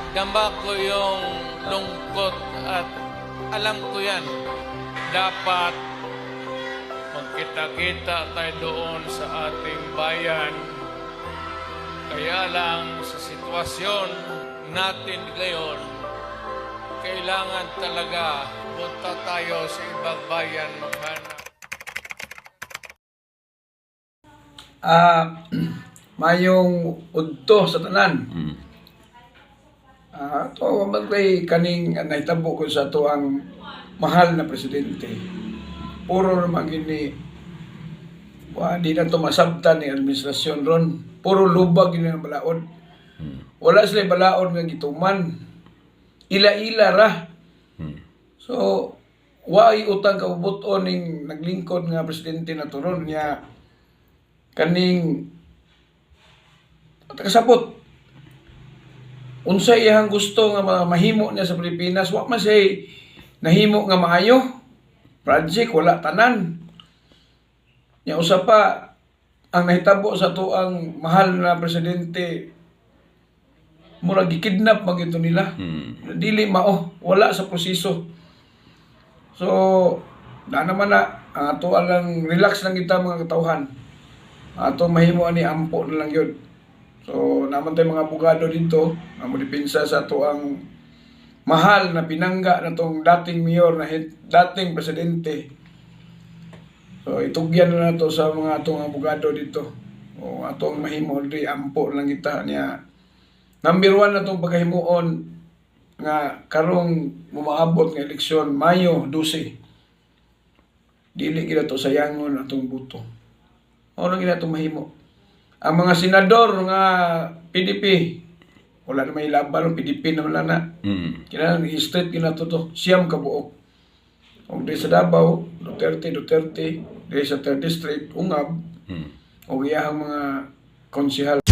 Damba ko yung lungkot at alam ko yan. Dapat magkita-kita tayo doon sa ating bayan. Kaya lang sa sitwasyon natin ngayon, kailangan talaga punta tayo sa ibang bayan maghanap. Mayong udto sa tanan. To magkay kaning nahitabo ko sa to ang mahal na presidente. Puro naman gini di na to masabtan ni administrasyon ron. Puro lubag gini ang balaod. Wala sila balaod nga gituman. Ila-ila ra. So why utang kaubuton ning naglingkod nga presidente na turon niya kaning kasabot. Unsay iyang gusto nga mahimo niya sa Pilipinas, wa man say nahimo nga maayo. Project wala tanan. Nya usa pa ang nahitabo sa tuang mahal na presidente mura gikidnap magito nila. Dili mao, wala sa proseso. So, na naman na ang ato lang relax lang kita mga katawhan. Ato mahimo ani ampo na lang yun. So, naman tayo mga abogado dito na modipinsa sa ato ang mahal na pinangga na tong dating mayor na dating presidente. So, itugyan na to sa mga atong abogado dito. O atong mahimo di ampo lang kita niya. Number 1 na itong pagkahimuon nga karong mumaabot ng eleksyon, Mayo 12. Dili kita to sayangon atong buto. O lang kita itong mahimo. Ang mga senador nga PDP, wala na may laban ng PDP naman lang na. Kailangan i-straight kinato to, siyam kabuok. O di sa Davao, Duterte, di sa 3rd District, Ungab, o iyahang mga konsihal.